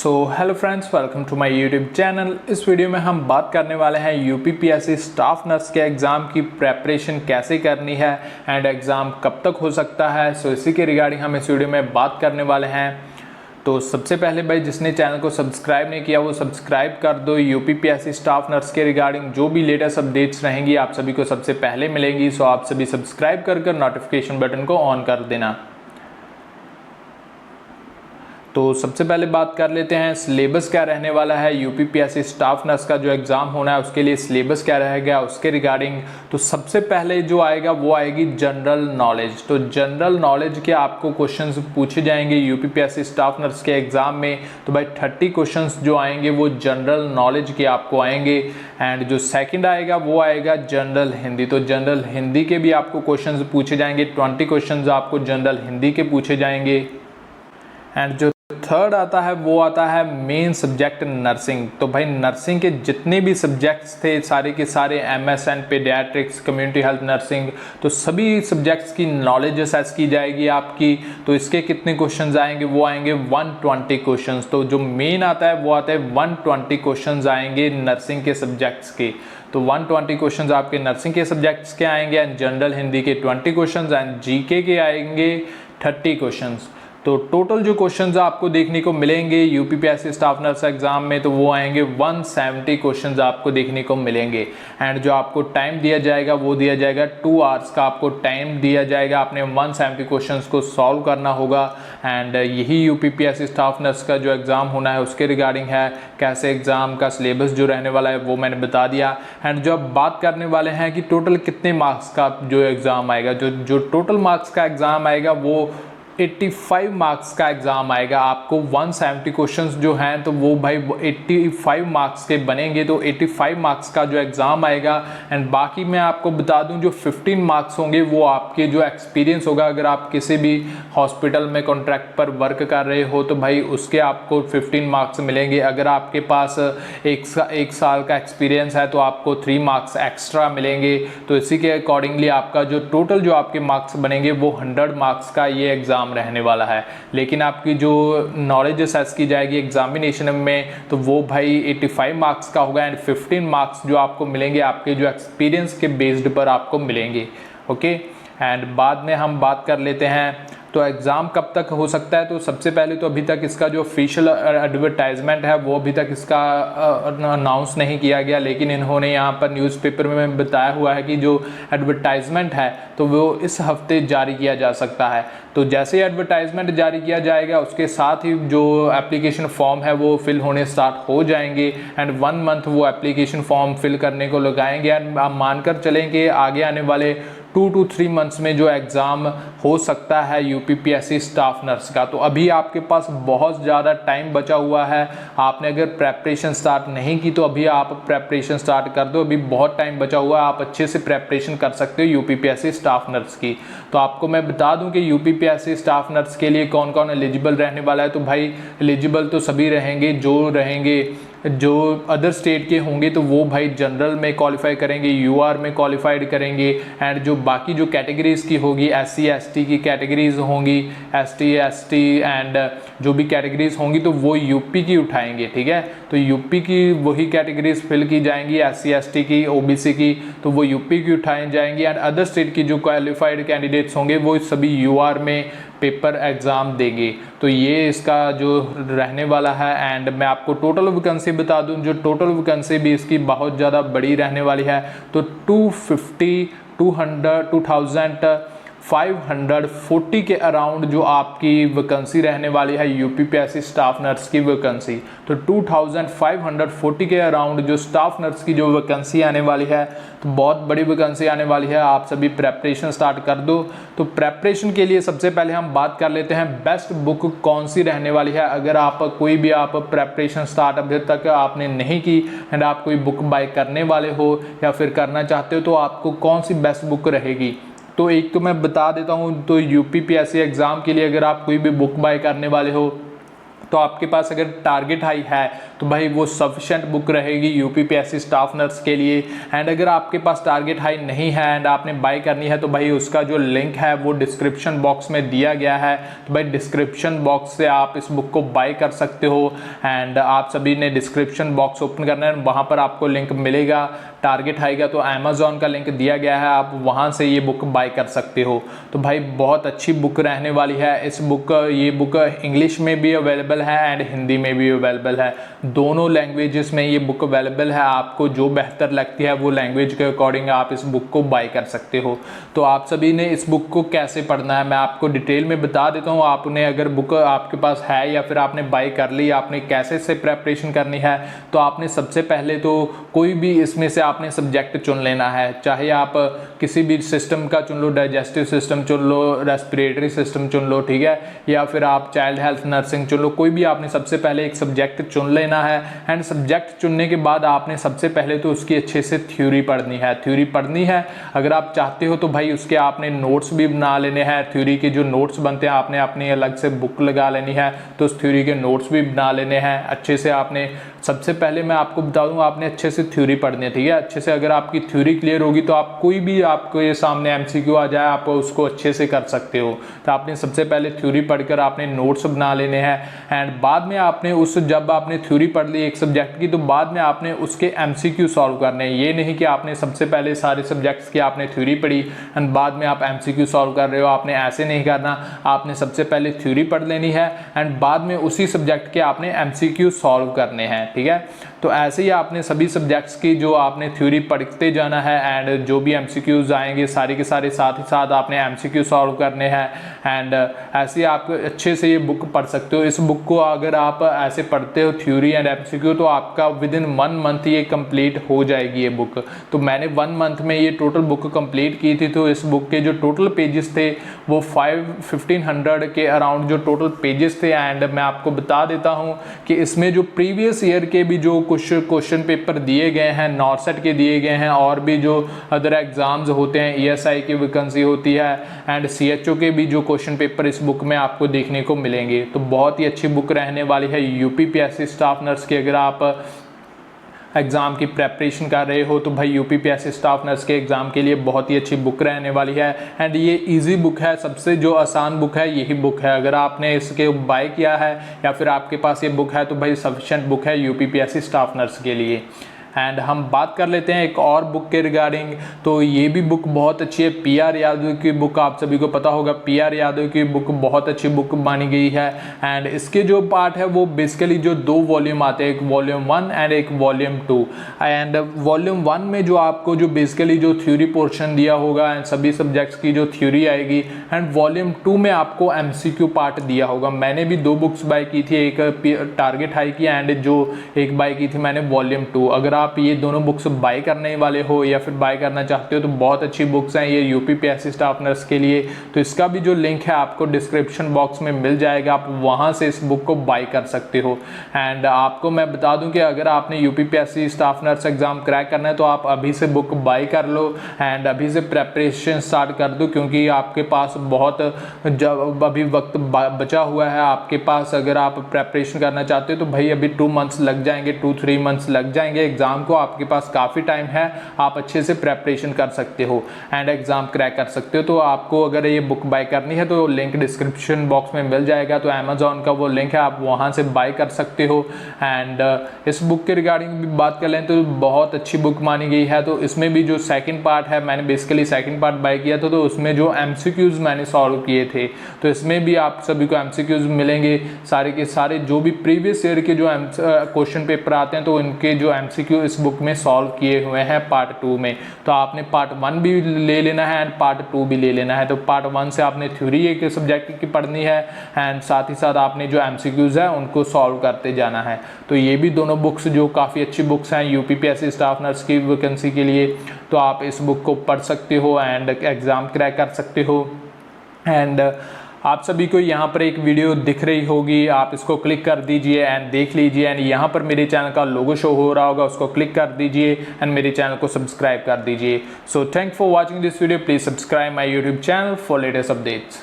Hello friends, welcome to my YouTube channel. इस video में हम बात करने वाले हैं यूपीपीएससी स्टाफ नर्स के एग्ज़ाम की प्रेपरेशन कैसे करनी है एंड एग्ज़ाम कब तक हो सकता है। इसी के रिगार्डिंग हम इस वीडियो में बात करने वाले हैं। तो सबसे पहले भाई, जिसने चैनल को सब्सक्राइब नहीं किया वो सब्सक्राइब कर दो। यूपीपीएससी स्टाफ नर्स के रिगार्डिंग जो भी लेटेस्ट अपडेट्स रहेंगी आप सभी को सबसे पहले मिलेंगी। सो आप सभी सब्सक्राइब कर नोटिफिकेशन बटन को ऑन कर देना। तो सबसे पहले बात कर लेते हैं सिलेबस क्या रहने वाला है। यूपीपीएससी स्टाफ नर्स का जो एग्ज़ाम होना है उसके लिए सिलेबस क्या रहेगा उसके रिगार्डिंग। तो सबसे पहले जो आएगा वो आएगी जनरल नॉलेज। तो जनरल नॉलेज के आपको क्वेश्चंस पूछे जाएंगे यूपीपीएससी स्टाफ नर्स के एग्ज़ाम में। तो भाई 30 क्वेश्चंस जो आएंगे वो जनरल नॉलेज के आपको आएंगे। एंड जो सेकंड आएगा वो आएगा जनरल हिंदी। तो जनरल हिंदी के भी आपको क्वेश्चंस पूछे जाएंगे। 20 क्वेश्चंस आपको जनरल हिंदी के पूछे जाएंगे। एंड जो थर्ड आता है वो आता है मेन सब्जेक्ट नर्सिंग। तो भाई नर्सिंग के जितने भी सब्जेक्ट्स थे सारे के सारे MSN paediatrics community health nursing, तो सभी सब्जेक्ट्स की नॉलेज असेस की जाएगी आपकी। तो इसके कितने क्वेश्चंस आएंगे वो आएंगे 120 क्वेश्चंस। तो जो मेन आता है वो आता है 120 क्वेश्चंस आएंगे नर्सिंग के सब्जेक्ट्स के। तो 120 क्वेश्चंस आपके नर्सिंग के सब्जेक्ट्स के आएंगे एंड जनरल हिंदी के 20 क्वेश्चंस एंड जीके के आएंगे 30 क्वेश्चंस। तो टोटल जो क्वेश्चंस आपको देखने को मिलेंगे यूपीपीएससी स्टाफ नर्स एग्जाम में तो वो आएंगे 170 क्वेश्चंस आपको देखने को मिलेंगे। एंड जो आपको टाइम दिया जाएगा वो दिया जाएगा 2 आवर्स का आपको टाइम दिया जाएगा। आपने 170 क्वेश्चंस को सॉल्व करना होगा। एंड यही यूपीपीएससी स्टाफ नर्स का जो एग्ज़ाम होना है उसके रिगार्डिंग है। कैसे एग्ज़ाम का सिलेबस जो रहने वाला है वो मैंने बता दिया। एंड जो अब बात करने वाले हैं कि टोटल कितने मार्क्स का जो एग्ज़ाम आएगा, जो टोटल मार्क्स का एग्ज़ाम आएगा वो 85 मार्क्स का एग्ज़ाम आएगा। आपको 170 क्वेश्चंस जो हैं तो वो भाई 85 मार्क्स के बनेंगे। तो 85 मार्क्स का जो एग्ज़ाम आएगा। एंड बाकी मैं आपको बता दूं जो 15 मार्क्स होंगे वो आपके जो एक्सपीरियंस होगा। अगर आप किसी भी हॉस्पिटल में कॉन्ट्रैक्ट पर वर्क कर रहे हो तो भाई उसके आपको 15 मार्क्स मिलेंगे। अगर आपके पास एक साल का एक्सपीरियंस है तो आपको 3 मार्क्स एक्स्ट्रा मिलेंगे। तो इसी के अकॉर्डिंगली आपका जो टोटल जो आपके मार्क्स बनेंगे वो 100 मार्क्स का ये एग्ज़ाम रहने वाला है। लेकिन आपकी जो नॉलेज असेस की जाएगी एग्जामिनेशन में तो वो भाई 85 मार्क्स का होगा। एंड 15 मार्क्स जो आपको मिलेंगे आपके जो एक्सपीरियंस के बेस्ड पर आपको मिलेंगे। ओके। एंड बाद में हम बात कर लेते हैं तो एग्ज़ाम कब तक हो सकता है। तो सबसे पहले तो अभी तक इसका जो ऑफिशियल एडवर्टाइजमेंट है वो अभी तक इसका अनाउंस नहीं किया गया। लेकिन इन्होंने यहाँ पर न्यूज़पेपर में बताया हुआ है कि जो एडवर्टाइजमेंट है तो वो इस हफ्ते जारी किया जा सकता है। तो जैसे ही एडवर्टाइजमेंट जारी किया जाएगा उसके साथ ही जो एप्लीकेशन फॉर्म है वो फिल होने स्टार्ट हो जाएंगे। एंड 1 मंथ वो एप्लीकेशन फॉर्म फिल करने को लगाएंगे। एंड आप मानकर चलेंगे आगे आने वाले 2 to 3 मंथ्स में जो एग्ज़ाम हो सकता है यूपीपीएससी स्टाफ नर्स का। तो अभी आपके पास बहुत ज़्यादा टाइम बचा हुआ है। आपने अगर प्रेपरेशन स्टार्ट नहीं की तो अभी आप प्रेपरेशन स्टार्ट कर दो। अभी बहुत टाइम बचा हुआ है, आप अच्छे से प्रेपरेशन कर सकते हो यूपीपीएससी स्टाफ नर्स की। तो आपको मैं बता दूं कि यूपीपीएससी स्टाफ नर्स के लिए कौन कौन एलिजिबल रहने वाला है। तो भाई एलिजिबल तो सभी रहेंगे जो अदर स्टेट के होंगे तो वो भाई जनरल में क्वालिफाई करेंगे, यूआर में क्वालिफाइड करेंगे। एंड जो बाकी जो कैटेगरीज़ की होगी SC ST की कैटेगरीज होंगी, ST ST एंड जो भी कैटेगरीज होंगी तो वो यूपी की उठाएंगे। ठीक है। तो यूपी की वही कैटेगरीज फिल की जाएंगी, SC ST की OBC की तो वो यूपी की उठाई जाएंगी। एंड अदर स्टेट की जो क्वालिफाइड कैंडिडेट्स होंगे वो सभी UR में पेपर एग्ज़ाम देंगे। तो ये इसका जो रहने वाला है। एंड मैं आपको टोटल वैकेंसी बता दूं, जो टोटल वैकेंसी भी इसकी बहुत ज़्यादा बड़ी रहने वाली है। तो 2540 के अराउंड जो आपकी वैकेंसी रहने वाली है यूपीपीएससी स्टाफ नर्स की वैकेंसी। तो 2540 के अराउंड जो स्टाफ नर्स की जो वैकेंसी आने वाली है तो बहुत बड़ी वैकेंसी आने वाली है। आप सभी प्रेपरेशन स्टार्ट कर दो। तो प्रेपरेशन के लिए सबसे पहले हम बात कर लेते हैं बेस्ट बुक कौन सी रहने वाली है। अगर आप कोई भी आप प्रेपरेशन स्टार्ट अभी तक आपने नहीं की एंड आप कोई बुक बाय करने वाले हो या फिर करना चाहते हो तो आपको कौन सी बेस्ट बुक रहेगी। तो एक तो मैं बता देता हूँ, तो यूपीपीएससी एग्ज़ाम के लिए अगर आप कोई भी बुक बाय करने वाले हो तो आपके पास अगर टारगेट हाई है तो भाई वो सफिशिएंट बुक रहेगी यूपीपीएससी स्टाफ नर्स के लिए। एंड अगर आपके पास टारगेट हाई नहीं है एंड आपने बाय करनी है तो भाई उसका जो लिंक है वो डिस्क्रिप्शन बॉक्स में दिया गया है, तो भाई डिस्क्रिप्शन बॉक्स से आप इस बुक को बाय कर सकते हो। एंड आप सभी ने डिस्क्रिप्शन बॉक्स ओपन करना है, वहाँ पर आपको लिंक मिलेगा। टारगेट हाई का तो अमेजोन का लिंक दिया गया है, आप वहाँ से ये बुक बाय कर सकते हो। तो भाई बहुत अच्छी बुक रहने वाली है ये बुक इंग्लिश में भी अवेलेबल है एंड हिंदी में भी अवेलेबल है, दोनों लैंग्वेजेस में ये बुक अवेलेबल है। आपको जो बेहतर लगती है वो लैंग्वेज के अकॉर्डिंग आप इस बुक को बाय कर सकते हो। तो आप सभी ने इस बुक को कैसे पढ़ना है मैं आपको डिटेल में बता देता हूँ। आपने अगर बुक आपके पास है या फिर आपने बाय कर ली, आपने कैसे से प्रेपरेशन करनी है, तो आपने सबसे पहले तो कोई भी इसमें से आपने सब्जेक्ट चुन लेना है। चाहे आप किसी भी सिस्टम का चुन लो, डाइजेस्टिव सिस्टम चुन लो, रेस्पिरेटरी सिस्टम चुन लो, ठीक है, या फिर आप चाइल्ड हेल्थ नर्सिंग चुन लो, कोई भी आपने सबसे पहले एक सब्जेक्ट चुन लेना है। एंड सब्जेक्ट चुनने के बाद आपने सबसे पहले तो उसकी अच्छे से थ्योरी पढ़नी है। अगर आप चाहते हो तो भाई उसके आपने नोट्स भी बना लेने हैं। थ्योरी के जो नोट्स बनते हैं आपने अपनी अलग से बुक लगा लेनी है, तो उस थ्योरी के नोट्स भी बना लेने हैं अच्छे से। आपने सबसे पहले मैं आपको बता दूं, आपने अच्छे से थ्योरी पढ़नी है, ठीक है। अच्छे से अगर आपकी थ्योरी क्लियर होगी तो आप कोई भी आपको ये सामने एमसीक्यू आ जाए आप उसको अच्छे से कर सकते हो। तो आपने सबसे पहले थ्योरी पढ़कर आपने नोट्स बना लेने हैं। एंड बाद में आपने जब आपने थ्योरी पढ़ ली एक सब्जेक्ट की, तो बाद में आपने उसके एमसीक्यू सॉल्व करने हैं। ये नहीं कि आपने सबसे पहले सारे सब्जेक्ट्स की आपने थ्योरी पढ़ी एंड बाद में आप एमसीक्यू सॉल्व कर रहे हो, आपने ऐसे नहीं करना। आपने सबसे पहले थ्योरी पढ़ लेनी है एंड बाद में उसी सब्जेक्ट के आपने एमसीक्यू सॉल्व करने हैं, ठीक है। तो ऐसे ही आपने सभी सब्जेक्ट्स की जो आपने थ्योरी पढ़ते जाना है एंड जो भी एमसीक्यूज आएंगे सारे के सारे साथ ही साथ आपने एमसीक्यू सॉल्व करने हैं। एंड ऐसे ही आप अच्छे से ये बुक पढ़ सकते हो। इस बुक को अगर आप ऐसे पढ़ते हो थ्योरी एंड एमसीक्यू, तो आपका विद इन 1 मंथ ये कंप्लीट हो जाएगी ये बुक। तो मैंने 1 मंथ में ये टोटल बुक कंप्लीट की थी। तो इस बुक के जो टोटल पेजेस थे वो 1500 के अराउंड जो टोटल पेजेस थे। एंड मैं आपको बता देता हूँ कि इसमें जो प्रीवियस ईयर के भी जो कुछ क्वेश्चन पेपर दिए गए हैं, नॉर्सेट के दिए गए हैं, और भी जो अदर एग्जाम्स होते हैं, ईएसआई की वैकेंसी होती है एंड सीएचओ के भी जो क्वेश्चन पेपर इस बुक में आपको देखने को मिलेंगे। तो बहुत ही अच्छी बुक रहने वाली है यूपीपीएससी स्टाफ नर्स की। अगर आप एग्ज़ाम की प्रेपरेशन कर रहे हो तो भाई यूपीपीएससी स्टाफ नर्स के एग्ज़ाम के लिए बहुत ही अच्छी बुक रहने वाली है। एंड ये इजी बुक है, सबसे जो आसान बुक है यही बुक है। अगर आपने इसके बाय किया है या फिर आपके पास ये बुक है तो भाई सफिशिएंट बुक है यूपीपीएससी स्टाफ नर्स के लिए। एंड हम बात कर लेते हैं एक और बुक के रिगार्डिंग। तो ये भी बुक बहुत अच्छी है, पीआर यादव की बुक। आप सभी को पता होगा पीआर यादव की बुक बहुत अच्छी बुक मानी गई है। एंड इसके जो पार्ट है वो बेसिकली जो 2 वॉल्यूम आते हैं, एक वॉल्यूम 1 एंड एक वॉल्यूम 2। एंड वॉल्यूम 1 में जो आपको जो बेसिकली जो थ्योरी पोर्शन दिया होगा एंड सभी सब्जेक्ट्स की जो थ्योरी आएगी, एंड वॉल्यूम 2 में आपको एमसीक्यू पार्ट दिया होगा। मैंने भी 2 बुक्स बाय की थी, एक टारगेट हाई की एंड जो एक बाय की थी मैंने वॉल्यूम 2। अगर आप ये दोनों बुक्स बाय करने वाले हो या फिर बाय करना चाहते हो तो बहुत अच्छी बुक्स हैं ये यूपीपीएससी स्टाफ नर्स के लिए। तो इसका भी जो लिंक है आपको डिस्क्रिप्शन बॉक्स में मिल जाएगा, आप वहां से इस बुक को बाय कर सकते हो। एंड आपको मैं बता दूं कि अगर आपने UPPSC staff nurse exam crack करना है तो आप अभी से बुक बाय कर लो एंड अभी से प्रेपरेशन स्टार्ट कर दो, क्योंकि आपके पास बहुत अभी वक्त बचा हुआ है आपके पास। अगर आप प्रेपरेशन करना चाहते हो तो भाई अभी 2 मंथ्स लग जाएंगे, 2-3 मंथ्स लग जाएंगे एग्जाम को। आपके पास काफ़ी टाइम है, आप अच्छे से प्रेपरेशन कर सकते हो एंड एग्जाम क्रैक कर सकते हो। तो आपको अगर ये बुक बाय करनी है तो लिंक डिस्क्रिप्शन बॉक्स में मिल जाएगा। तो अमेजोन का वो लिंक है, आप वहाँ से बाय कर सकते हो। एंड इस बुक के रिगार्डिंग भी बात कर लें तो बहुत अच्छी बुक मानी गई है। तो इसमें भी जो सेकंड पार्ट है, मैंने बेसिकली सेकंड पार्ट बाय किया था, तो उसमें जो एमसीक्यूज मैंने सॉल्व किए थे, तो इसमें भी आप सभी को एमसीक्यूज मिलेंगे सारे के सारे। जो भी प्रीवियस ईयर के जो क्वेश्चन पेपर आते हैं तो इनके जो एमसीक्यू इस बुक में सॉल्व किए हुए हैं पार्ट 2 में। तो आपने पार्ट 1 भी ले लेना है एंड पार्ट 2 भी ले लेना है। तो पार्ट 1 से आपने थ्योरी एक सब्जेक्ट की पढ़नी है एंड साथ ही साथ आपने जो एमसीक्यूज है उनको सॉल्व करते जाना है। तो ये भी दोनों बुक्स जो काफ़ी अच्छी बुक्स हैं यूपीपीएससी स्टाफ नर्स की वैकेंसी के लिए, तो आप इस बुक को पढ़ सकते हो एंड एग्ज़ाम क्रैक कर सकते हो। एंड आप सभी को यहाँ पर एक वीडियो दिख रही होगी, आप इसको क्लिक कर दीजिए एंड देख लीजिए। एंड यहाँ पर मेरे चैनल का लोगो शो हो रहा होगा, उसको क्लिक कर दीजिए एंड मेरे चैनल को सब्सक्राइब कर दीजिए। So thank for watching this video, please subscribe my YouTube channel for latest updates.